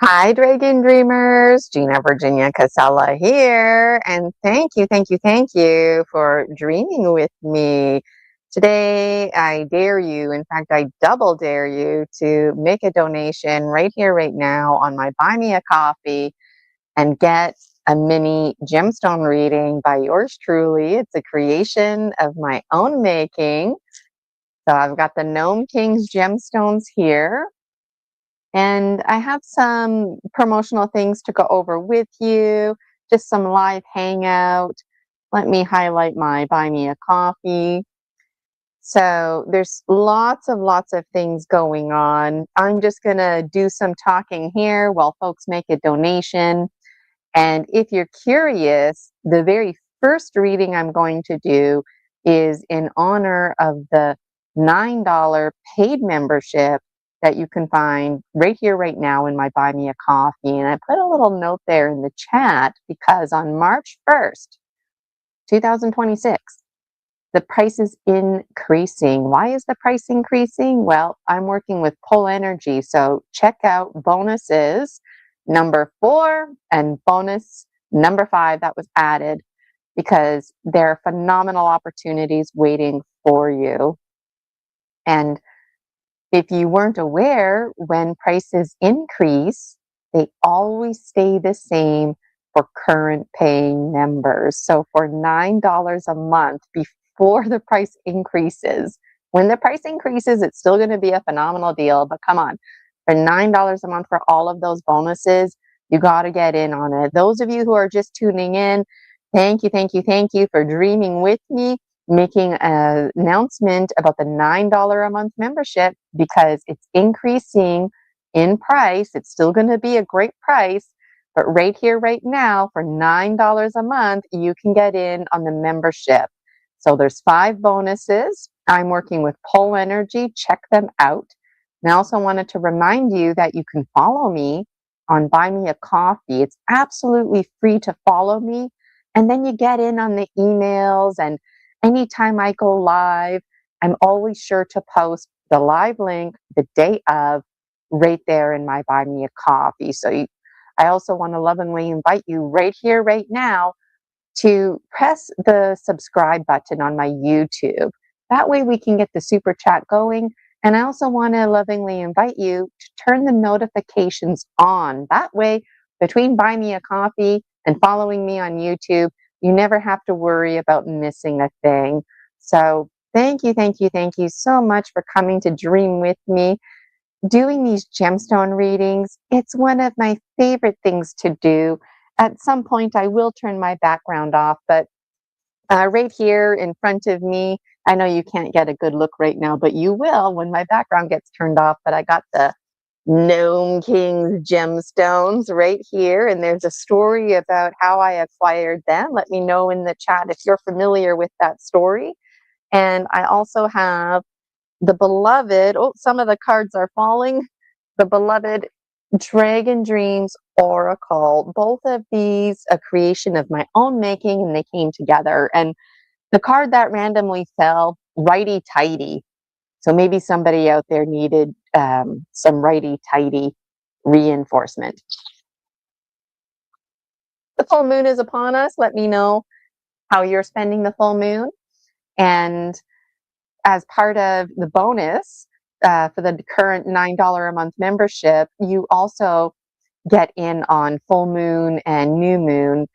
Hi, Dragon Dreamers. Gina Virginia Casella here. And thank you for dreaming with me. Today, I dare you, in fact, I double dare you to make a donation right here, right now on my Buy Me a Coffee and get a mini gemstone reading by yours truly. It's a creation of my own making. So I've got the Gnome King's gemstones here. And I have some promotional things to go over with you, just some live hangout. Let me highlight my Buy Me a Coffee. So there's lots of things going on. I'm just going to do some talking here while folks make a donation. And if you're curious, the very first reading I'm going to do is in honor of the $9 paid membership that you can find right here, right now in my Buy Me a Coffee. And I put a little note there in the chat because on March 1st, 2026, the price is increasing. Why is the price increasing? Well, I'm working with Pull Energy. So check out bonuses number 4 and bonus number 5 that was added because there are phenomenal opportunities waiting for you. And if you weren't aware, when prices increase, they always stay the same for current paying members. So for $9 a month before the price increases, when the price increases, it's still going to be a phenomenal deal. But come on, for $9 a month for all of those bonuses, you got to get in on it. Those of you who are just tuning in, thank you for dreaming with me, making an announcement about the $9 a month membership because it's increasing in price. It's still going to be a great price, but right here, right now, for $9 a month, you can get in on the membership. So there's 5 bonuses. I'm working with Pull Energy. Check them out. And I also wanted to remind you that you can follow me on Buy Me a Coffee. It's absolutely free to follow me. And then you get in on the emails, and anytime I go live, I'm always sure to post the live link the day of right there in my Buy Me a Coffee. So I also want to lovingly invite you right here, right now, to press the subscribe button on my YouTube. That way we can get the super chat going. And I also want to lovingly invite you to turn the notifications on. That way, between Buy Me a Coffee and following me on YouTube, you never have to worry about missing a thing. So thank you so much for coming to dream with me. Doing these gemstone readings, it's one of my favorite things to do. At some point, I will turn my background off, but right here in front of me, I know you can't get a good look right now, but you will when my background gets turned off. But I got the Gnome King's gemstones right here, and there's a story about how I acquired them. Let me know in the chat if you're familiar with that story. And I also have the beloved, oh, some of the cards are falling, the beloved Dragon Dreams Oracle. Both of these a creation of my own making, and they came together. And the card that randomly fell, righty tighty. So maybe somebody out there needed some righty tighty reinforcement. The full moon is upon us. Let me know how you're spending the full moon. And as part of the bonus for the current $9 a month membership, you also get in on full moon and new moon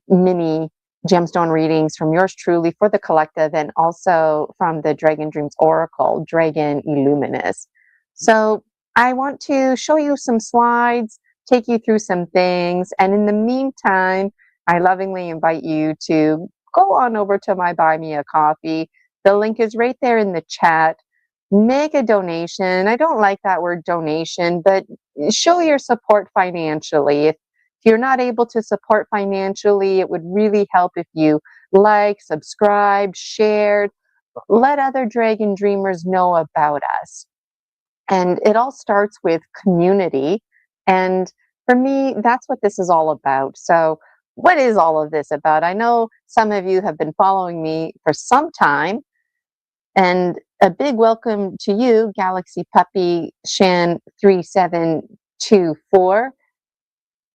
mini gemstone readings from yours truly for the collective, and also from the Dragon Dreams Oracle, Dragon Illuminous. So I want to show you some slides, take you through some things, and in the meantime, I lovingly invite you to go on over to my Buy Me a Coffee. The link is right there in the chat. Make a donation. I don't like that word donation, but show your support financially. If you're not able to support financially, it would really help if you subscribed, shared, let other Dragon Dreamers know about us. And it all starts with community. And for me, that's what this is all about. So what is all of this about? I know some of you have been following me for some time. And a big welcome to you, Galaxy Puppy Shan 372 3724.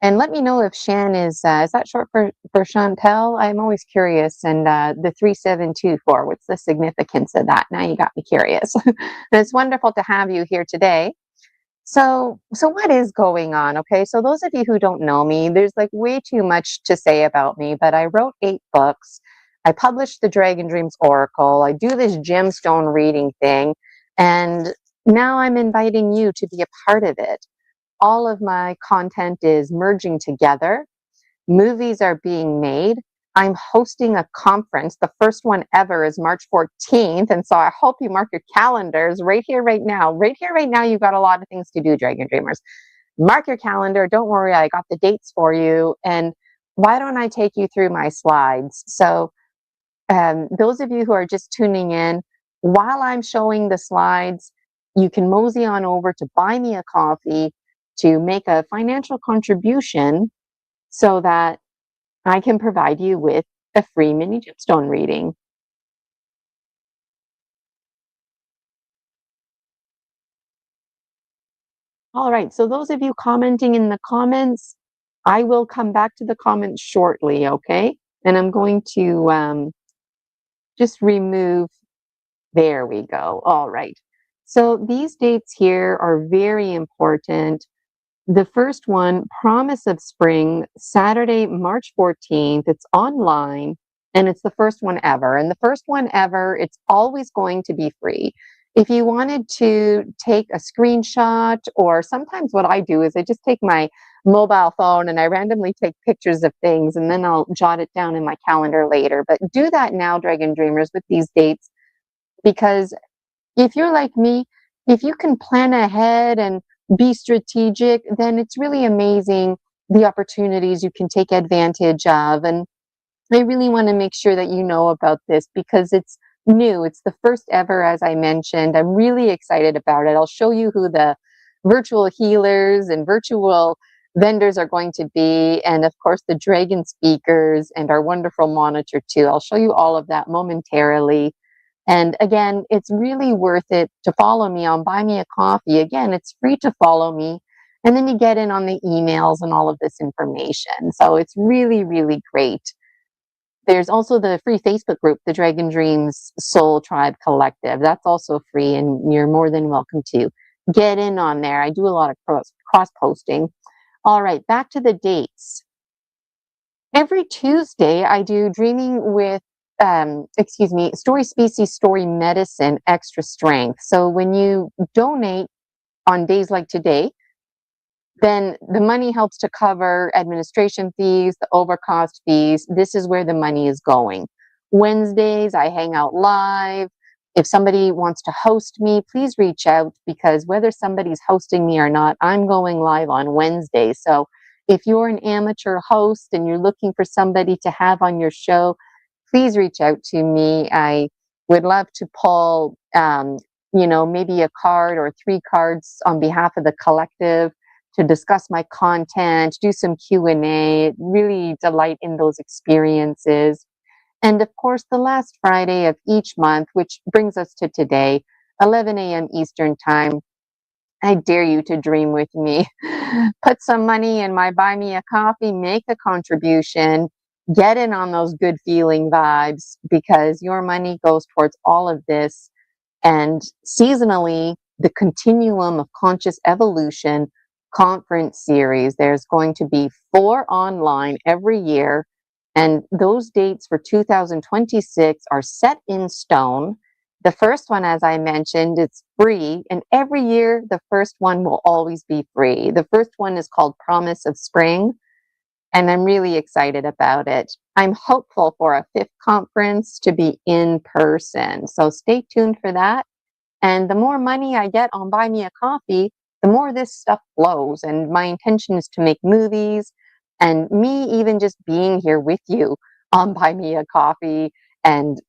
And let me know if Shan is that short for Chantel? I'm always curious. And the 3724, what's the significance of that? Now you got me curious. And it's wonderful to have you here today. So what is going on? Okay, so those of you who don't know me, there's like way too much to say about me, but I wrote 8 books. I published the Dragon Dreams Oracle. I do this gemstone reading thing, and now I'm inviting you to be a part of it. All of my content is merging together. Movies are being made. I'm hosting a conference. The first one ever is March 14th. And so I hope you mark your calendars right here, right now. Right here, right now, you've got a lot of things to do, Dragon Dreamers. Mark your calendar. Don't worry, I got the dates for you. And why don't I take you through my slides? So those of you who are just tuning in, while I'm showing the slides, you can mosey on over to Buy Me a Coffee to make a financial contribution so that I can provide you with a free mini gemstone reading. All right, so those of you commenting in the comments, I will come back to the comments shortly, okay? And I'm going to just remove, there we go. All right. So these dates here are very important. The first one, Promise of Spring, Saturday, March 14th. It's online and it's the first one ever. And the first one ever, it's always going to be free. If you wanted to take a screenshot, or sometimes what I do is I just take my mobile phone and I randomly take pictures of things and then I'll jot it down in my calendar later. But do that now, Dragon Dreamers, with these dates, because if you're like me, if you can plan ahead and be strategic, then it's really amazing the opportunities you can take advantage of. And I really want to make sure that you know about this because it's new. It's the first ever, as I mentioned. I'm really excited about it. I'll show you who the virtual healers and virtual vendors are going to be. And of course, the dragon speakers and our wonderful monitor too. I'll show you all of that momentarily. And again, it's really worth it to follow me on Buy Me a Coffee. Again, it's free to follow me. And then you get in on the emails and all of this information. So it's really, really great. There's also the free Facebook group, the Dragon Dreams Soul Tribe Collective. That's also free, and you're more than welcome to get in on there. I do a lot of cross posting. All right, back to the dates. Every Tuesday, I do Dreaming with Story Species, Story Medicine, Extra Strength. So when you donate on days like today, then the money helps to cover administration fees, the overcost fees. This is where the money is going. Wednesdays, I hang out live. If somebody wants to host me, please reach out, because whether somebody's hosting me or not, I'm going live on Wednesday. So if you're an amateur host and you're looking for somebody to have on your show, please reach out to me. I would love to pull, maybe a card or 3 cards on behalf of the collective to discuss my content, do some Q&A, really delight in those experiences. And of course, the last Friday of each month, which brings us to today, 11 a.m. Eastern Time, I dare you to dream with me. Put some money in my Buy Me a Coffee, make a contribution, get in on those good feeling vibes, because your money goes towards all of this. And seasonally, the Continuum of Conscious Evolution conference series, there's going to be 4 online every year. And those dates for 2026 are set in stone. The first one, as I mentioned, it's free. And every year, the first one will always be free. The first one is called Promise of Spring. And I'm really excited about it. I'm hopeful for a 5th conference to be in person. So stay tuned for that. And the more money I get on Buy Me a Coffee, the more this stuff flows. And my intention is to make movies, and me even just being here with you on Buy Me a Coffee and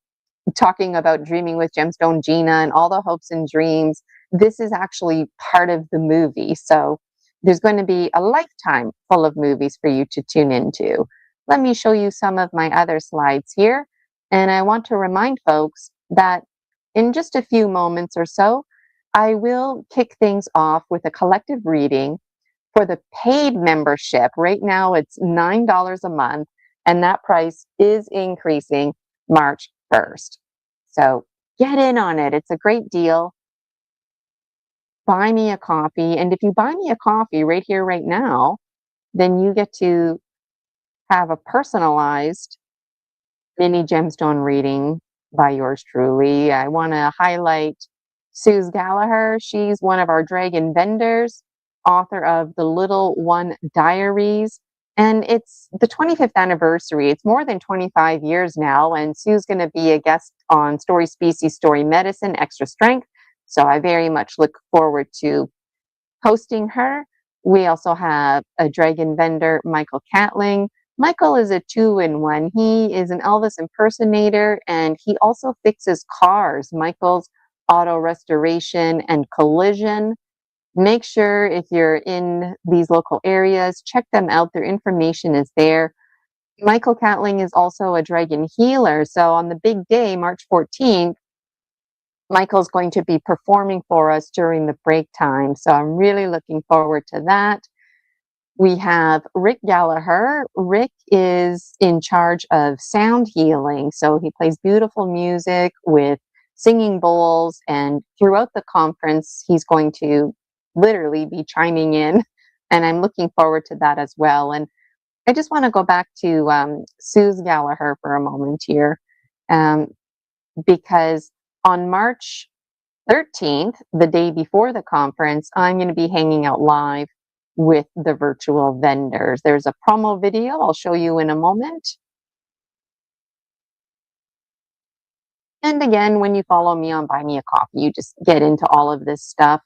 talking about Dreaming with Gemstone Gina and all the hopes and dreams. This is actually part of the movie. So there's going to be a lifetime full of movies for you to tune into. Let me show you some of my other slides here. And I want to remind folks that in just a few moments or so, I will kick things off with a collective reading For the paid membership, right now it's $9 a month, and that price is increasing March 1st. So get in on it. It's a great deal. Buy me a coffee. And if you buy me a coffee right here, right now, then you get to have a personalized mini gemstone reading by yours truly. I want to highlight Suze Gallagher. She's one of our dragon vendors, author of The Little One Diaries. And it's the 25th anniversary. It's more than 25 years now. And Sue's going to be a guest on Story Species, Story Medicine, Extra Strength. So I very much look forward to hosting her. We also have a dragon vendor, Michael Catling. Michael is a two-in-one. He is an Elvis impersonator, and he also fixes cars. Michael's auto restoration and collision. Make sure if you're in these local areas, check them out. Their information is there. Michael Catling is also a dragon healer. So on the big day, March 14th, Michael's going to be performing for us during the break time. So I'm really looking forward to that. We have Rick Gallagher. Rick is in charge of sound healing. So he plays beautiful music with singing bowls. And throughout the conference, he's going to literally be chiming in. And I'm looking forward to that as well. And I just want to go back to Suze Gallagher for a moment here, because on March 13th, the day before the conference, I'm going to be hanging out live with the virtual vendors. There's a promo video I'll show you in a moment. And again, when you follow me on Buy Me a Coffee, you just get into all of this stuff.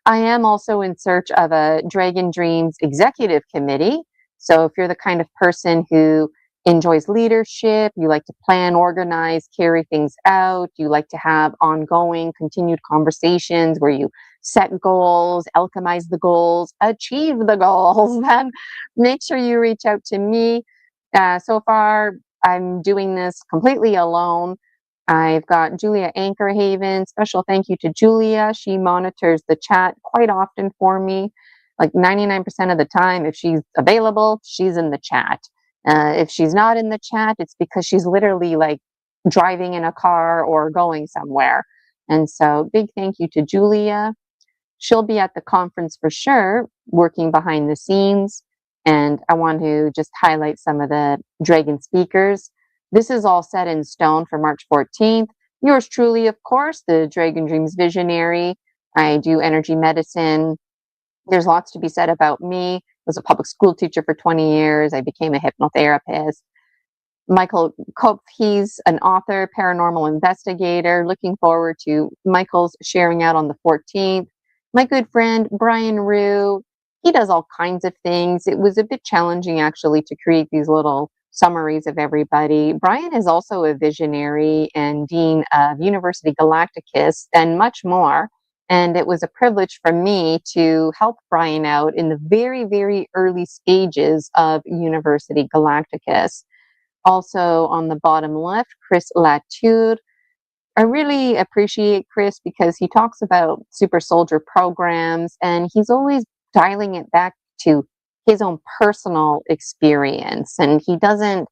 I am also in search of a Dragon Dreams executive committee. So if you're the kind of person who enjoys leadership, you like to plan, organize, carry things out, you like to have ongoing, continued conversations where you set goals, alchemize the goals, achieve the goals, then make sure you reach out to me. So far, I'm doing this completely alone. I've got Julia Anchorhaven. Special thank you to Julia. She monitors the chat quite often for me. Like 99% of the time, if she's available, she's in the chat. If she's not in the chat, it's because she's literally like driving in a car or going somewhere. And so big thank you to Julia. She'll be at the conference for sure, working behind the scenes. And I want to just highlight some of the Dragon speakers. This is all set in stone for March 14th. Yours truly, of course, the Dragon Dreams visionary. I do energy medicine. There's lots to be said about me. I was a public school teacher for 20 years. I became a hypnotherapist. Michael Kopf, he's an author, paranormal investigator. Looking forward to Michael's sharing out on the 14th. My good friend, Brian Rue, he does all kinds of things. It was a bit challenging, actually, to create these little summaries of everybody. Brian is also a visionary and dean of University Galacticus and much more. And it was a privilege for me to help Brian out in the very, very early stages of University Galacticus. Also on the bottom left, Chris Latour. I really appreciate Chris because he talks about super soldier programs and he's always dialing it back to his own personal experience. And he doesn't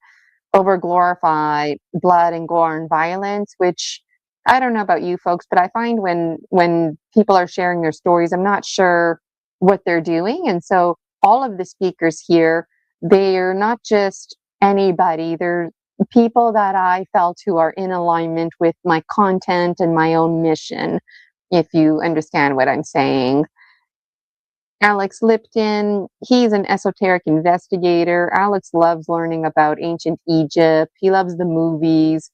over glorify blood and gore and violence, which I don't know about you folks, but I find when people are sharing their stories, I'm not sure what they're doing. And so all of the speakers here, they're not just anybody. They're people that I felt who are in alignment with my content and my own mission, if you understand what I'm saying. Alex Lipton, he's an esoteric investigator. Alex loves learning about ancient Egypt. He loves the movies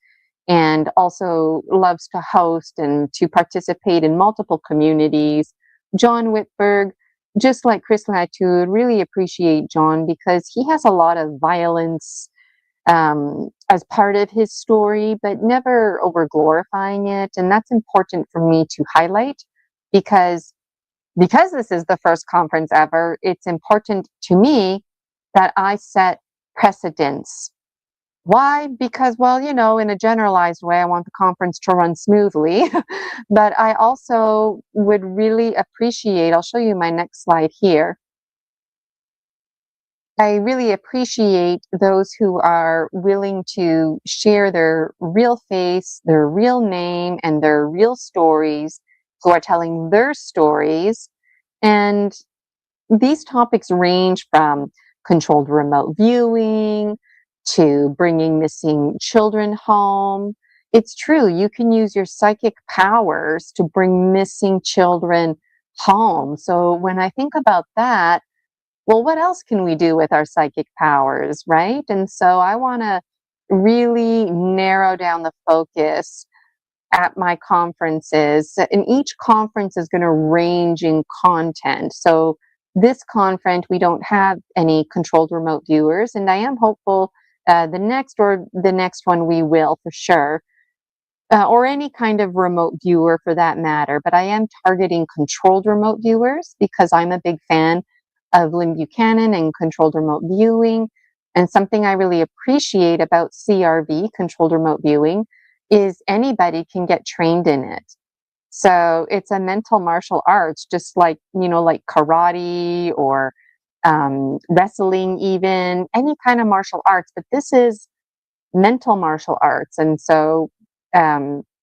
and also loves to host and to participate in multiple communities. John Whitberg, just like Chris Latour, really appreciate John because he has a lot of violence as part of his story, but never over glorifying it. And that's important for me to highlight because this is the first conference ever, it's important to me that I set precedents. Why? Because, well, you know, in a generalized way, I want the conference to run smoothly, but I also would really appreciate, I'll show you my next slide here. I really appreciate those who are willing to share their real face, their real name, and their real stories, who are telling their stories. And these topics range from controlled remote viewing to bringing missing children home. It's true, you can use your psychic powers to bring missing children home. So when I think about that, well, what else can we do with our psychic powers, right? And so I want to really narrow down the focus at my conferences. And each conference is going to range in content. So this conference, we don't have any controlled remote viewers, and I am hopeful the next one we will for sure. Or any kind of remote viewer for that matter. But I am targeting controlled remote viewers because I'm a big fan of Lynn Buchanan and controlled remote viewing. And something I really appreciate about CRV, controlled remote viewing, is anybody can get trained in it. So it's a mental martial arts, just like, like karate or wrestling, even any kind of martial arts. But this is mental martial arts. And so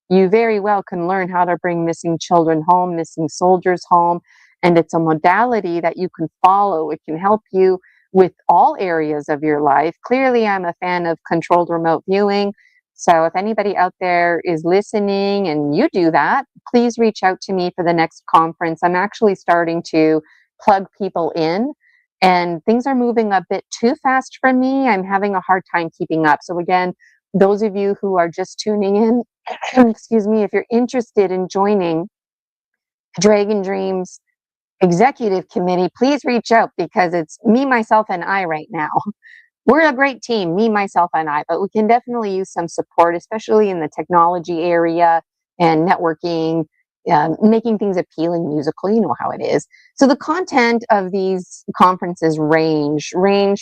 you very well can learn how to bring missing children home, missing soldiers home. And it's a modality that you can follow. It can help you with all areas of your life. Clearly, I'm a fan of controlled remote viewing. So if anybody out there is listening and you do that, please reach out to me for the next conference. I'm actually starting to plug people in, and things are moving a bit too fast for me. I'm having a hard time keeping up. So again, those of you who are just tuning in, excuse me, if you're interested in joining Dragon Dreams Executive Committee, please reach out, because it's me, myself, and I right now. We're a great team, me, myself, and I, but we can definitely use some support, especially in the technology area and networking, making things appealing musically. You know how it is. So the content of these conferences range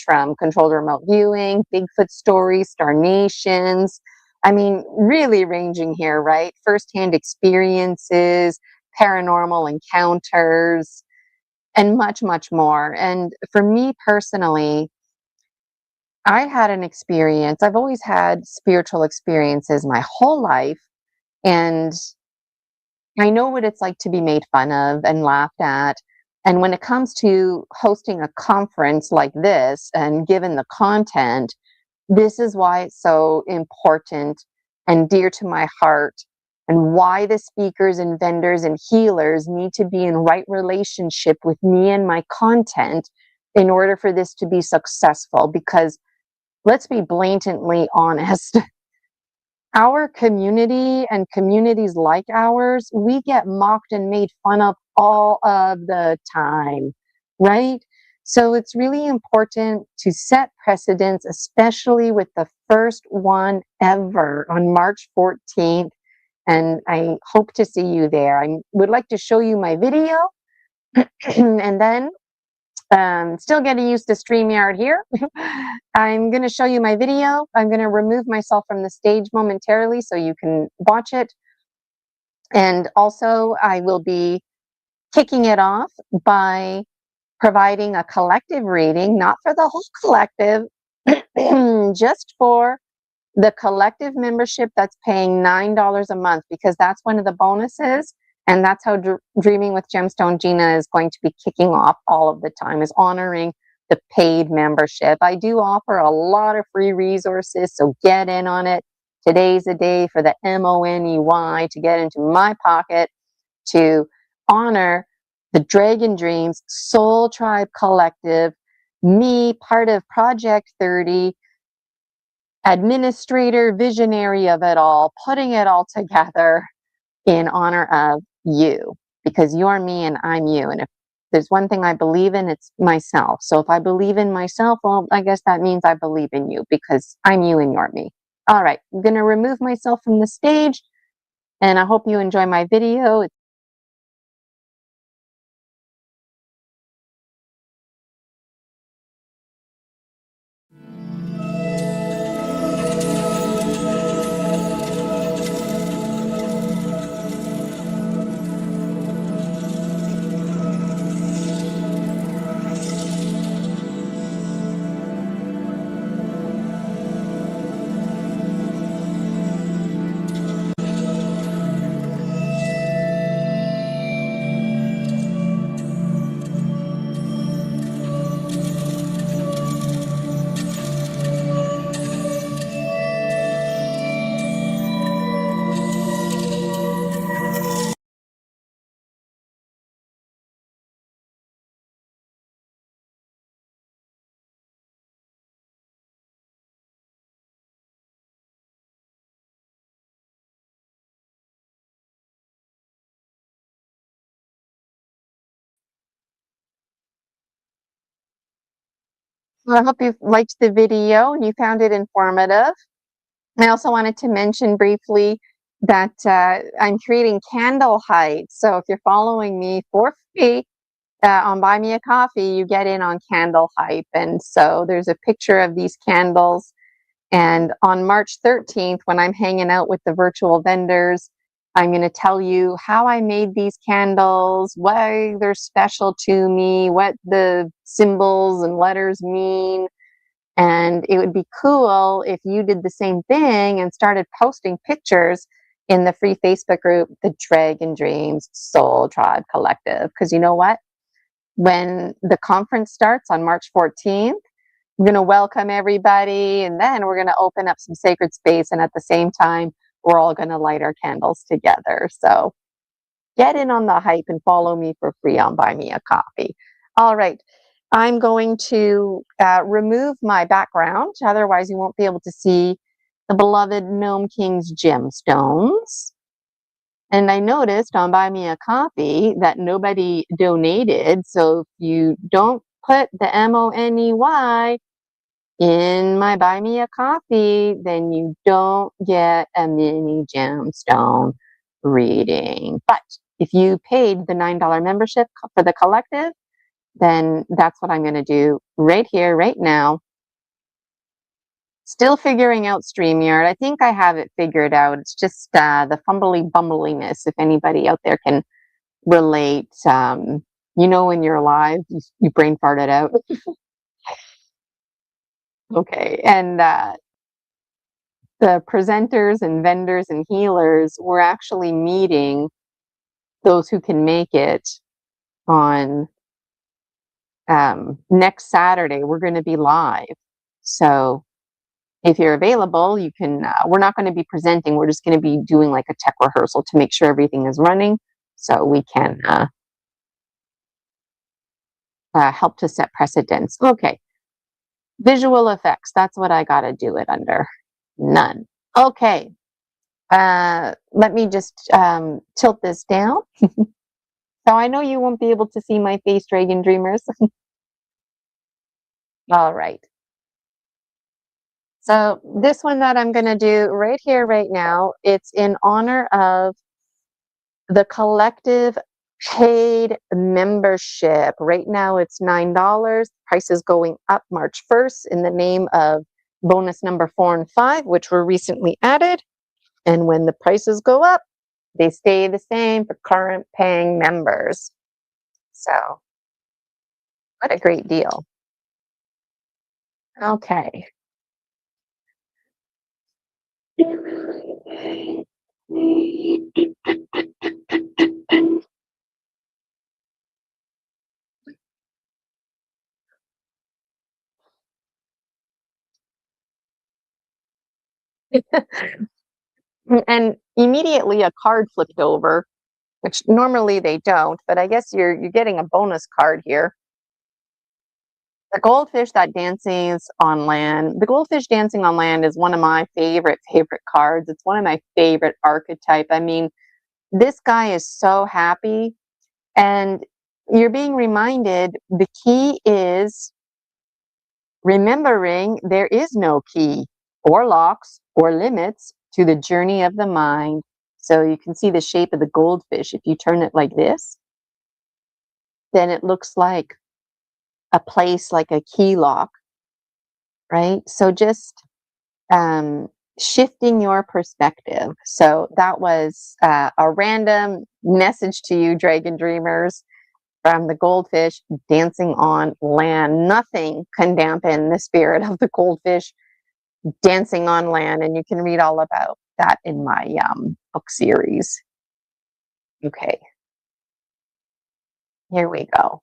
from controlled remote viewing, Bigfoot stories, Star Nations. I mean, really ranging here, right? Firsthand experiences, paranormal encounters, and much, much more. And for me personally, I had an experience. I've always had spiritual experiences my whole life, and I know what it's like to be made fun of and laughed at. And when it comes to hosting a conference like this and given the content, this is why it's so important and dear to my heart, and why the speakers and vendors and healers need to be in right relationship with me and my content in order for this to be successful. Because let's be blatantly honest, our community and communities like ours, we get mocked and made fun of all of the time, right? So it's really important to set precedents, especially with the first one ever on March 14th. And I hope to see you there. I would like to show you my video and then still getting used to StreamYard here. I'm going to show you my video. I'm going to remove myself from the stage momentarily so you can watch it. And also, I will be kicking it off by providing a collective reading, not for the whole collective, just for the collective membership that's paying $9 a month, because that's one of the bonuses. And that's how Dreaming with Gemstone Gina is going to be kicking off all of the time, is honoring the paid membership. I do offer a lot of free resources, so get in on it. Today's a day for the MONEY to get into my pocket to honor the Dragon Dreams Soul Tribe Collective, me, part of Project 30, administrator, visionary of it all, putting it all together in honor of you, because you're me and I'm you. And if there's one thing I believe in, it's myself. So if I believe in myself, well, I guess that means I believe in you, because I'm you and you're me. All right, I'm going to remove myself from the stage, and I hope you enjoy my video. Well, I hope you liked the video and you found it informative. I also wanted to mention briefly that I'm creating candle height. So if you're following me for free on Buy Me a Coffee, you get in on candle hype. And so there's a picture of these candles. And on March 13th, when I'm hanging out with the virtual vendors, I'm going to tell you how I made these candles, why they're special to me, what the symbols and letters mean. And it would be cool if you did the same thing and started posting pictures in the free Facebook group, the Dragon Dreams Soul Tribe Collective. Because you know what? When the conference starts on March 14th, I'm going to welcome everybody, and then we're going to open up some sacred space. And at the same time, we're all going to light our candles together. So get in on the hype and follow me for free on Buy Me a Coffee. All right. I'm going to remove my background. Otherwise, you won't be able to see the beloved Gnome King's gemstones. And I noticed on Buy Me a Coffee that nobody donated. So if you don't put the MONEY in my Buy Me a Coffee, then you don't get a mini gemstone reading. But if you paid the $9 membership for the collective, then that's what I'm going to do right here, right now. Still figuring out StreamYard. I think I have it figured out. It's just the fumbly bumbliness. If anybody out there can relate, you know, when you're live, you brain farted out. Okay, and the presenters and vendors and healers, we're actually meeting those who can make it on next Saturday. We're going to be live. So if you're available, you can, we're not going to be presenting. We're just going to be doing like a tech rehearsal to make sure everything is running so we can help to set precedents. Okay. Visual effects. That's what I got to do it under. None. Okay. Let me just tilt this down. So I know you won't be able to see my face, Dragon Dreamers. All right. So this one that I'm going to do right here, right now, it's in honor of the collective paid membership. Right now it's $9. Price is going up March 1st in the name of bonus number 4 and 5, which were recently added. And when the prices go up, they stay the same for current paying members. So what a great deal. Okay. And immediately a card flipped over, which normally they don't, but I guess you're getting a bonus card here. The goldfish that dances on land. The goldfish dancing on land is one of my favorite cards. It's one of my favorite archetype. I mean, this guy is so happy, and you're being reminded the key is remembering there is no key or locks or limits to the journey of the mind. So you can see the shape of the goldfish. If you turn it like this, then it looks like a place like a key lock, right? So just shifting your perspective. So that was a random message to you, Dragon Dreamers, from the goldfish dancing on land. Nothing can dampen the spirit of the goldfish dancing on land, and you can read all about that in my book series. Okay, here we go.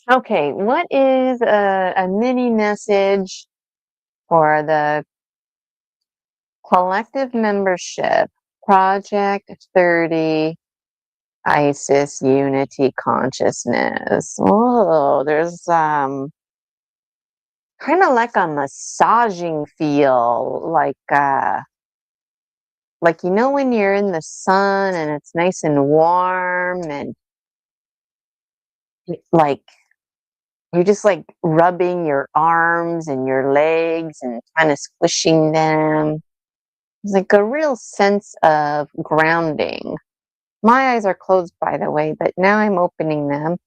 Okay, what is a mini message for the collective membership Project 30 Isis Unity Consciousness? Oh, there's kind of like a massaging feel, like you know when you're in the sun and it's nice and warm, and like you're just like rubbing your arms and your legs and kind of squishing them. It's like a real sense of grounding. My eyes are closed, by the way, but now I'm opening them.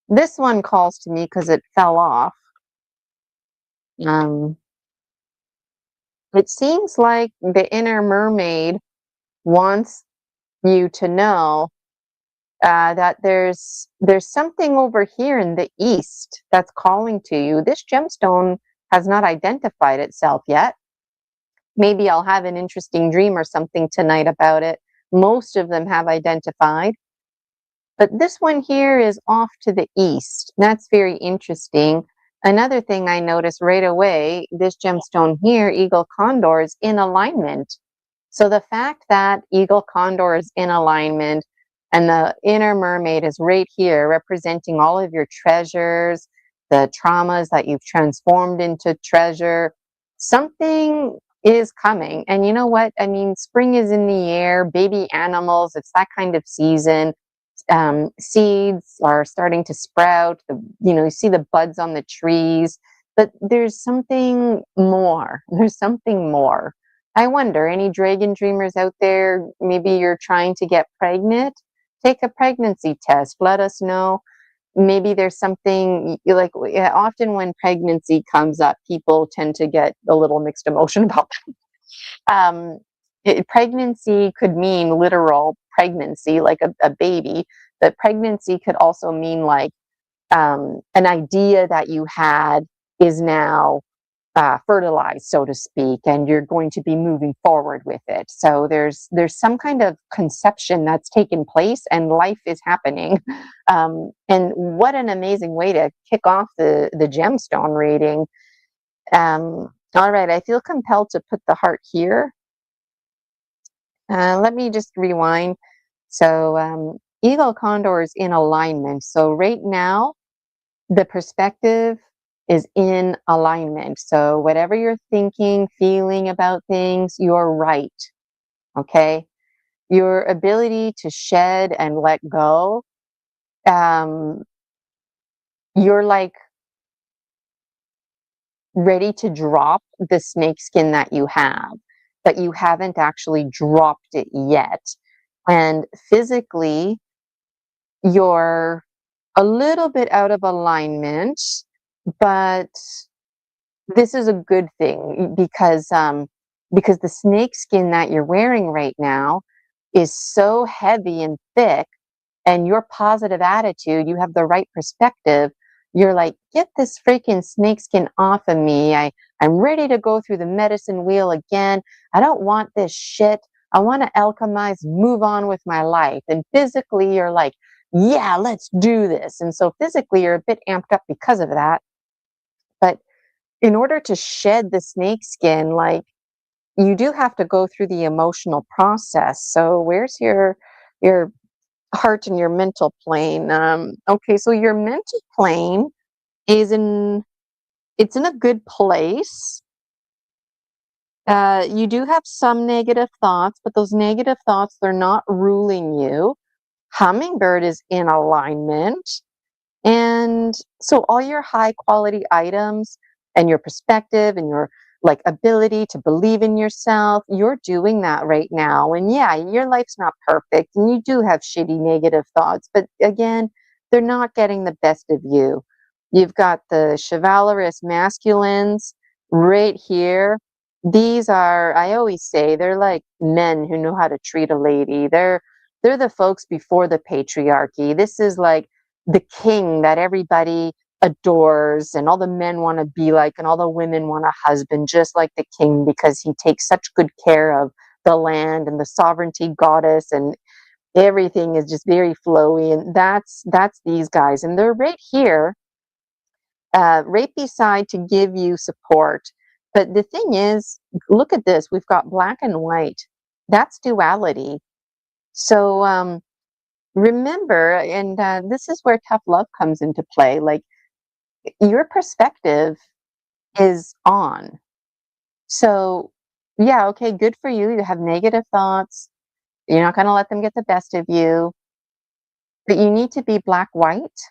This one calls to me because it fell off. Um, it seems like the inner mermaid wants you to know that there's something over here in the east that's calling to you. This gemstone has not identified itself yet. Maybe I'll have an interesting dream or something tonight about it. Most of them have identified. But this one here is off to the east. That's very interesting. Another thing I noticed right away, this gemstone here, eagle condor, is in alignment. So the fact that eagle condor is in alignment and the inner mermaid is right here representing all of your treasures, the traumas that you've transformed into treasure, something is coming. And you know what? I mean, spring is in the air, baby animals, it's that kind of season. Seeds are starting to sprout. You see the buds on the trees, but there's something more. There's something more. I wonder, any dragon dreamers out there, maybe you're trying to get pregnant? Take a pregnancy test. Let us know. Maybe there's something like, yeah, often when pregnancy comes up, people tend to get a little mixed emotion about um, pregnancy could mean literal pregnancy, like a baby, but pregnancy could also mean like an idea that you had is now fertilized, so to speak, and you're going to be moving forward with it. So there's some kind of conception that's taken place, and life is happening. And what an amazing way to kick off the gemstone reading. All right, I feel compelled to put the heart here. Let me just rewind. So eagle condor is in alignment. So right now, the perspective is in alignment. So whatever you're thinking, feeling about things, you're right. Okay. Your ability to shed and let go, um, you're like ready to drop the snake skin that you have, but you haven't actually dropped it yet. And physically, you're a little bit out of alignment, but this is a good thing because the snake skin that you're wearing right now is so heavy and thick, and your positive attitude, you have the right perspective. You're like, get this freaking snakeskin off of me. I'm ready to go through the medicine wheel again. I don't want this shit. I want to alchemize, move on with my life. And physically, you're like, yeah, let's do this. And so physically, you're a bit amped up because of that. But in order to shed the snakeskin, like you do have to go through the emotional process. So where's your heart and your mental plane? Okay, so your mental plane is it's in a good place. You do have some negative thoughts, but those negative thoughts, they're not ruling you. Hummingbird is in alignment. And so all your high quality items and your perspective and your like ability to believe in yourself, you're doing that right now. And yeah, your life's not perfect and you do have shitty negative thoughts, but again, they're not getting the best of you. You've got the chivalrous masculines right here. These are, I always say, they're like men who know how to treat a lady. They're the folks before the patriarchy. This is like the king that everybody adores and all the men want to be like and all the women want a husband just like the king because he takes such good care of the land and the sovereignty goddess, and everything is just very flowy. And that's these guys, and they're right here, right beside to give you support. But the thing is, look at this, we've got black and white. That's duality. So remember, and this is where tough love comes into play, like your perspective is on. So yeah, okay, good for you. You have negative thoughts. You're not going to let them get the best of you, but you need to be black white.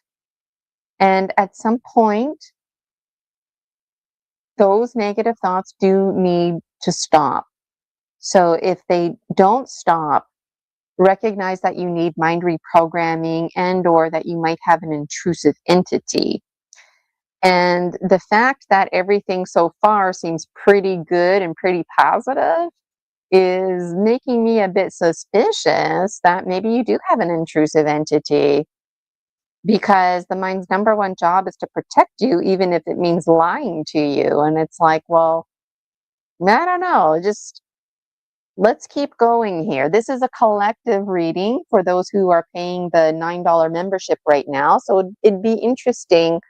And at some point, those negative thoughts do need to stop. So if they don't stop, recognize that you need mind reprogramming and or that you might have an intrusive entity. And the fact that everything so far seems pretty good and pretty positive is making me a bit suspicious that maybe you do have an intrusive entity, because the mind's number one job is to protect you, even if it means lying to you. And it's like, well, I don't know, just let's keep going here. This is a collective reading for those who are paying the $9 membership right now. So it'd be interesting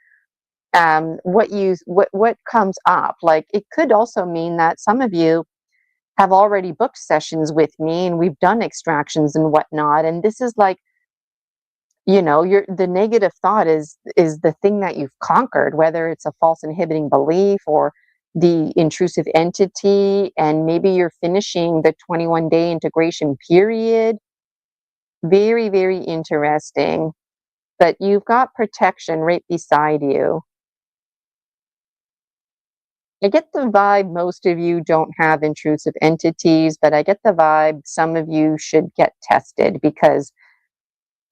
what comes up. Like, it could also mean that some of you have already booked sessions with me and we've done extractions and whatnot. And this is like, the negative thought is the thing that you've conquered, whether it's a false inhibiting belief or the intrusive entity, and maybe you're finishing the 21-day integration period. Very, very interesting. But you've got protection right beside you. I get the vibe most of you don't have intrusive entities, but I get the vibe some of you should get tested, because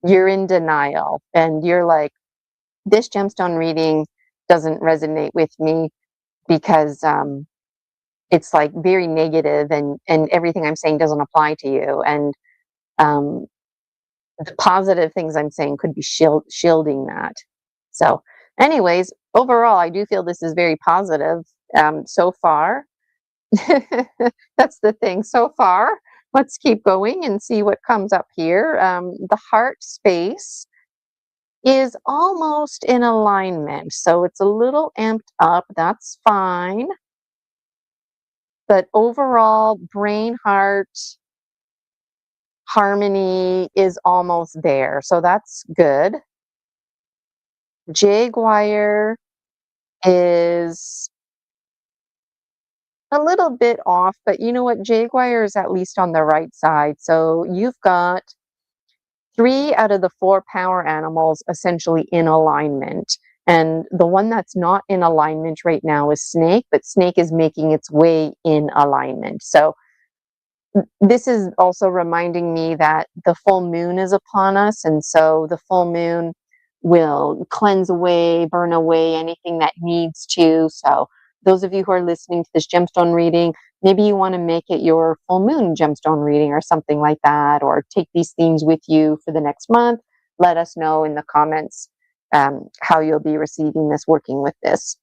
you're in denial and you're like, this gemstone reading doesn't resonate with me because it's like very negative, and everything I'm saying doesn't apply to you. And um, the positive things I'm saying could be shielding that. So anyways, overall, I do feel this is very positive so far. That's the thing so far. Let's keep going and see what comes up here. The heart space is almost in alignment, so it's a little amped up. That's fine. But overall, brain heart harmony is almost there, so that's good. Jaguar is a little bit off, but you know what? Jaguar is at least on the right side. So you've got 3 out of the 4 power animals essentially in alignment. And the one that's not in alignment right now is Snake, but Snake is making its way in alignment. So this is also reminding me that the full moon is upon us. And so the full moon will cleanse away, burn away anything that needs to. So those of you who are listening to this gemstone reading, maybe you want to make it your full moon gemstone reading or something like that, or take these themes with you for the next month. Let us know in the comments how you'll be receiving this, working with this.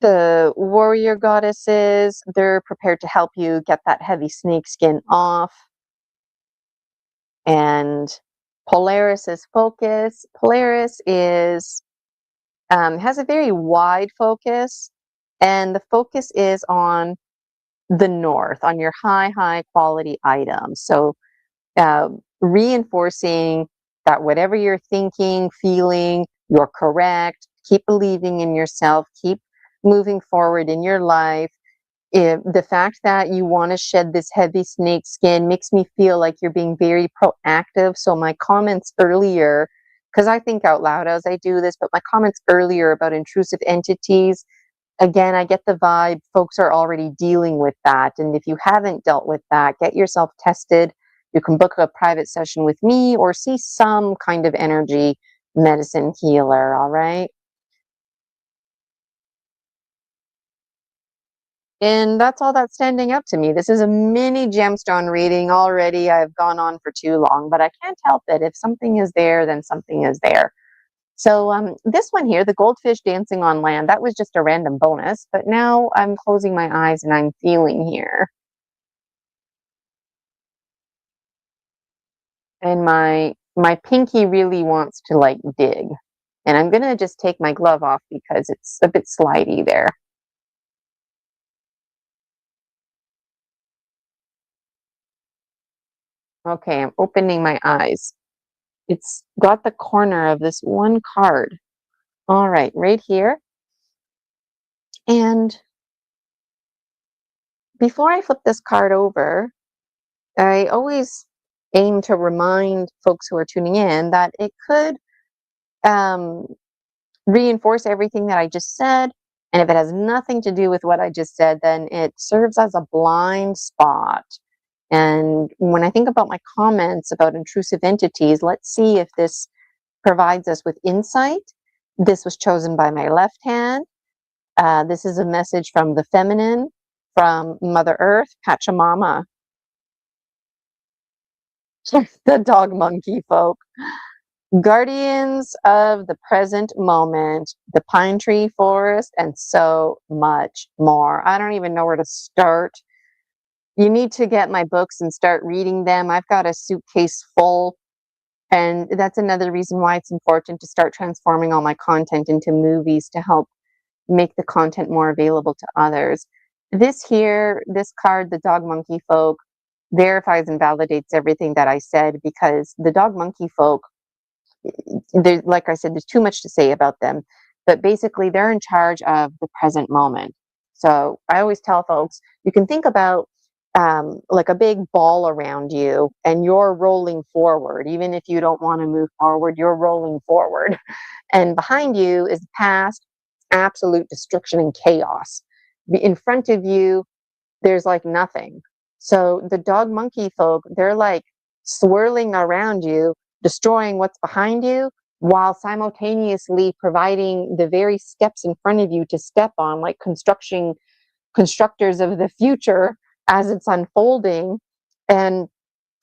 The warrior goddesses, they're prepared to help you get that heavy snake skin off. And Polaris is focus. Polaris is has a very wide focus, and the focus is on the north, on your high quality items. So reinforcing that whatever you're thinking, feeling, you're correct. Keep believing in yourself. Keep moving forward in your life. The fact that you want to shed this heavy snake skin makes me feel like you're being very proactive. So my comments earlier, because I think out loud as I do this, but my comments earlier about intrusive entities, again, I get the vibe folks are already dealing with that. And if you haven't dealt with that, get yourself tested. You can book a private session with me or see some kind of energy medicine healer, all right? And that's all that's standing up to me. This is a mini gemstone reading already. I've gone on for too long, but I can't help it. If something is there, then something is there. So this one here, the goldfish dancing on land, that was just a random bonus, but now I'm closing my eyes and I'm feeling here. And my pinky really wants to like dig. And I'm gonna just take my glove off because it's a bit slidey there. Okay, I'm opening my eyes. It's got the corner of this one card. All right here. And before I flip this card over, I always aim to remind folks who are tuning in that it could reinforce everything that I just said. And if it has nothing to do with what I just said, then it serves as a blind spot. And when I think about my comments about intrusive entities, let's see if this provides us with insight. This was chosen by my left hand. This is a message from the feminine, from Mother Earth, Pachamama, the dog monkey folk. Guardians of the present moment, the pine tree forest, and so much more. I don't even know where to start. You need to get my books and start reading them. I've got a suitcase full, and that's another reason why it's important to start transforming all my content into movies to help make the content more available to others. This here, this card, the dog monkey folk, verifies and validates everything that I said, because the dog monkey folk, like I said, there's too much to say about them, but basically they're in charge of the present moment. So I always tell folks, you can think about like a big ball around you, and you're rolling forward. Even if you don't want to move forward, you're rolling forward. And behind you is past, absolute destruction and chaos. In front of you, there's like nothing. So the dog monkey folk, they're like swirling around you, destroying what's behind you, while simultaneously providing the very steps in front of you to step on, like constructors of the future as it's unfolding. And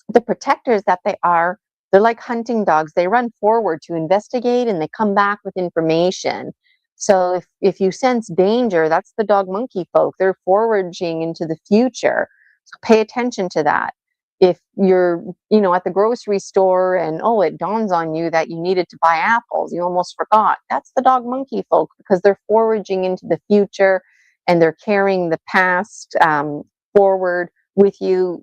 the protectors that they are, they're like hunting dogs. They run forward to investigate, and they come back with information. So if you sense danger, that's the dog monkey folk. They're foraging into the future. So pay attention to that. If you're, at the grocery store and, it dawns on you that you needed to buy apples, you almost forgot. That's the dog monkey folk, because they're foraging into the future, and they're carrying the past forward with you.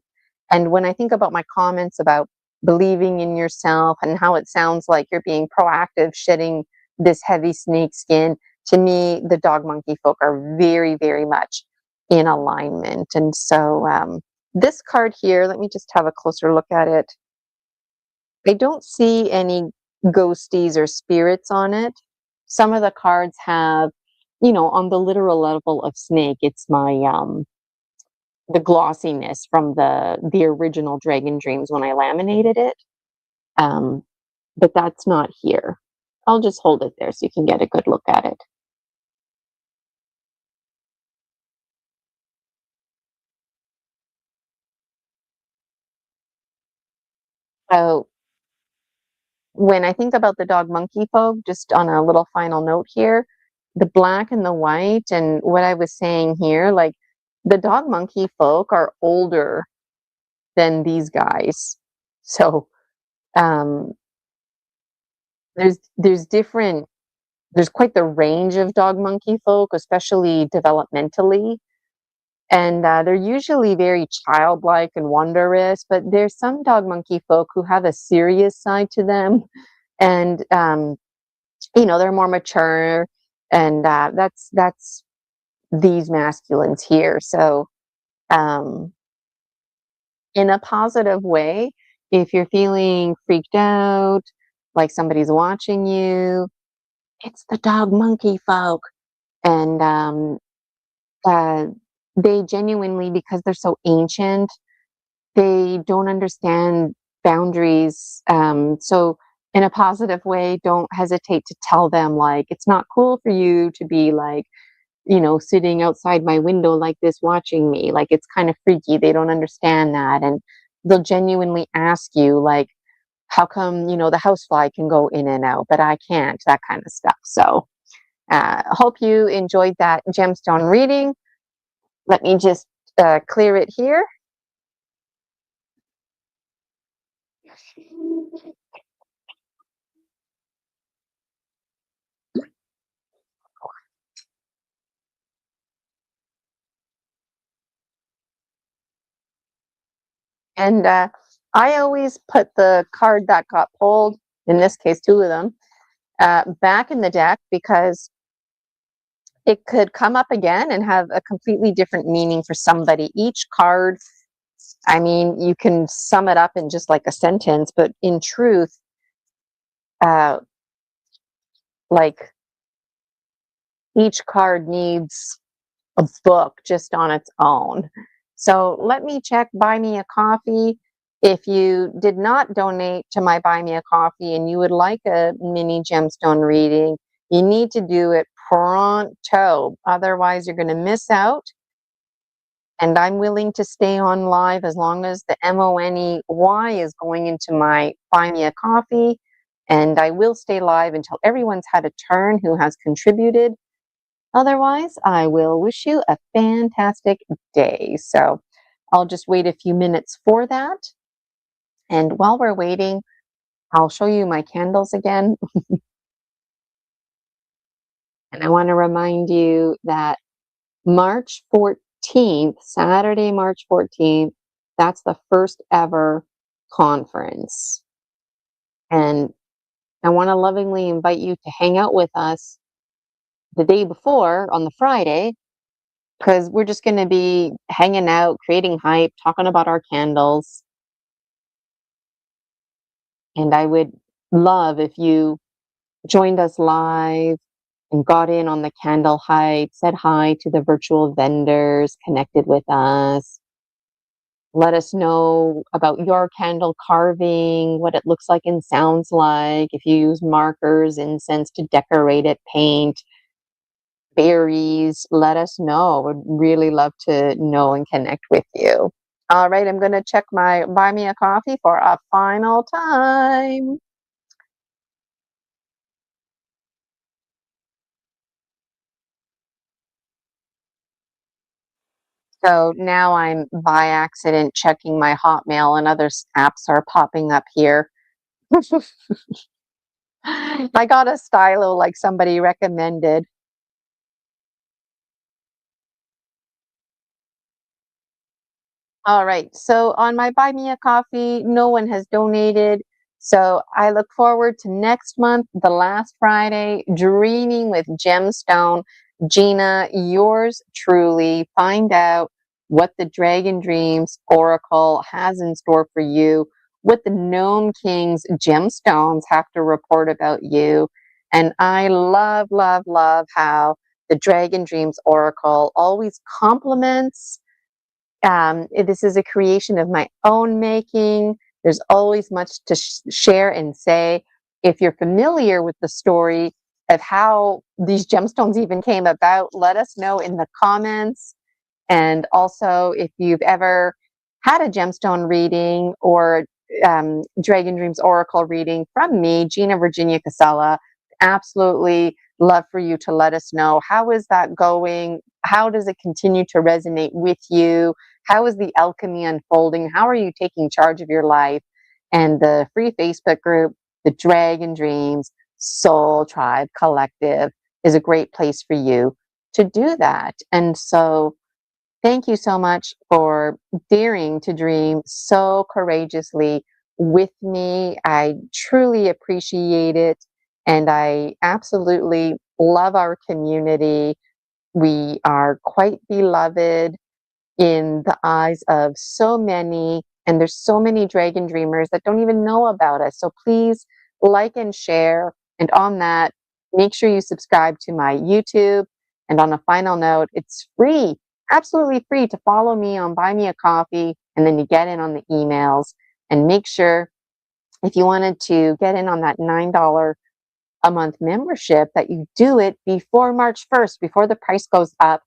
And when I think about my comments about believing in yourself and how it sounds like you're being proactive, shedding this heavy snake skin, to me, the dog monkey folk are very, very much in alignment. And so this card here, let me just have a closer look at it. I don't see any ghosties or spirits on it. Some of the cards have, on the literal level of snake, it's my the glossiness from the original Dragon Dreams when I laminated it. But that's not here. I'll just hold it there so you can get a good look at it. So when I think about the dog monkey folk, just on a little final note here, the black and the white, and what I was saying here, like the dog monkey folk are older than these guys. So um, there's quite the range of dog monkey folk, especially developmentally. And they're usually very childlike and wondrous, but there's some dog monkey folk who have a serious side to them. And, they're more mature. And that's these masculines here. So in a positive way, if you're feeling freaked out, like somebody's watching you, it's the dog monkey folk. And uh, they genuinely, because they're so ancient, they don't understand boundaries. So in a positive way, don't hesitate to tell them, like, it's not cool for you to be like, sitting outside my window like this watching me. Like, it's kind of freaky. They don't understand that. And they'll genuinely ask you, like, how come, the housefly can go in and out, but I can't, that kind of stuff. So hope you enjoyed that gemstone reading. Let me just clear it here. And I always put the card that got pulled, in this case, two of them, back in the deck, because it could come up again and have a completely different meaning for somebody. Each card I mean, you can sum it up in just like a sentence, but in truth, uh, like each card needs a book just on its own. So let me check Buy Me a Coffee. If you did not donate to my Buy Me a Coffee and you would like a mini gemstone reading, you need to do it pronto. Otherwise, you're going to miss out. And I'm willing to stay on live as long as the money is going into my Buy Me a Coffee. And I will stay live until everyone's had a turn who has contributed. Otherwise, I will wish you a fantastic day. So I'll just wait a few minutes for that. And while we're waiting, I'll show you my candles again. And I want to remind you that March 14th, Saturday, March 14th, that's the first ever conference. And I want to lovingly invite you to hang out with us the day before on the Friday, because we're just going to be hanging out, creating hype, talking about our candles. And I would love if you joined us live and got in on the candle hype, said hi to the virtual vendors, connected with us. Let us know about your candle carving, what it looks like and sounds like. If you use markers, incense to decorate it, paint, berries, let us know. Would really love to know and connect with you. All right, I'm going to check my Buy Me a Coffee for a final time. So now I'm by accident checking my Hotmail and other apps are popping up here. I got a stylo like somebody recommended. All right. So on my Buy Me a Coffee, no one has donated. So I look forward to next month, the last Friday, Dreaming with Gemstone Gina, yours truly. Find out what the Dragon Dreams Oracle has in store for you, what the Gnome King's gemstones have to report about you. And I love, love, love how the Dragon Dreams Oracle always compliments. This is a creation of my own making. There's always much to share and say. If you're familiar with the story of how these gemstones even came about, let us know in the comments. And also, if you've ever had a gemstone reading or Dragon Dreams Oracle reading from me, Gina Virginia Casella, absolutely love for you to let us know. How is that going? How does it continue to resonate with you? How is the alchemy unfolding? How are you taking charge of your life? And the free Facebook group, the Dragon Dreams Soul Tribe Collective, is a great place for you to do that. And so, thank you so much for daring to dream so courageously with me. I truly appreciate it. And I absolutely love our community. We are quite beloved in the eyes of so many, and there's so many dragon dreamers that don't even know about us. So please like and share. And on that, make sure you subscribe to my YouTube. And on a final note, it's free, absolutely free to follow me on Buy Me a Coffee, and then you get in on the emails. And make sure, if you wanted to get in on that $9 a month membership, that you do it before March 1st, before the price goes up.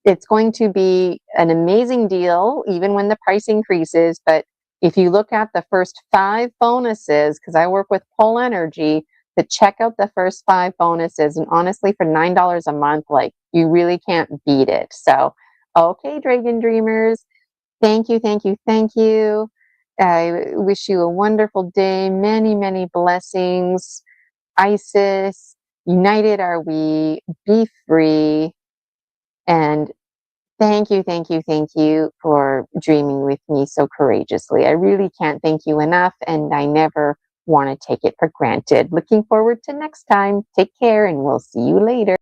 It's going to be an amazing deal, even when the price increases. But if you look at the first 5 bonuses, because I work with Pole Energy, to check out the first 5 bonuses, and honestly, for $9 a month, like, you really can't beat it. So, okay, Dragon Dreamers, thank you, thank you, thank you. I wish you a wonderful day, many, many blessings. Isis, united are we, be free, and thank you, thank you, thank you for dreaming with me so courageously. I really can't thank you enough, and I never want to take it for granted. Looking forward to next time. Take care, and we'll see you later.